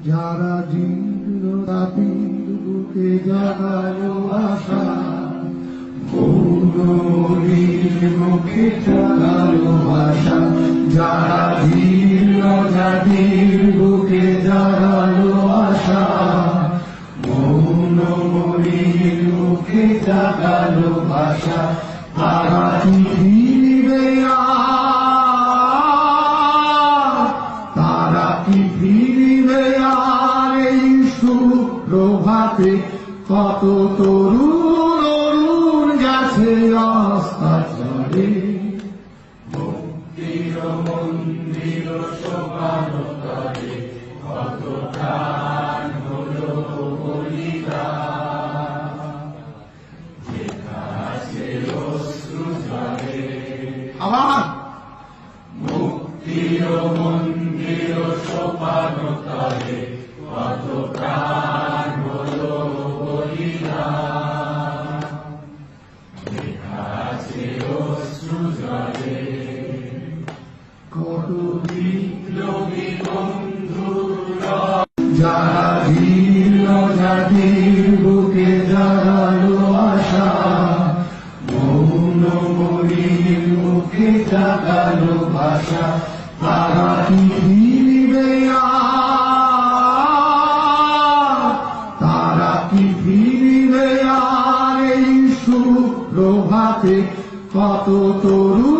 যারা জীর্ণ রাতির বুকে জাগালো আশা, মৌনমণির মুখে জাগালো ভাষা। যারা জীর্ণ জাতির বুকে জাগালো আশা, মৌনমণির মুখে জাগালো ভাষা। তারা কি ফিরবে আর, তারা কি ফিরবে আর এই সুপ্রভাতে? কত তরুণ অরুণ গেছে অস্তাচলে, মুক্তির মন্দির সোপানতলে কত প্রাণ হলো বলিদান। যেখানে অশ্রু ঝরে আবার মুক্তির মন্দির সোপানতলে কত প্রাণ হলো বলিদান। যেখানে অশ্রু ঝরে কত বিপ্লবী বন্ধুরা, যারা জীর্ণ জাতির বুকে জাগালো আশা, মৌনমণির মুখে জাগালো ভাষা। তারা কি ফিরবে আর, তারা কি ফিরবে আর এই সুপ্রভাতে? কত তরুণ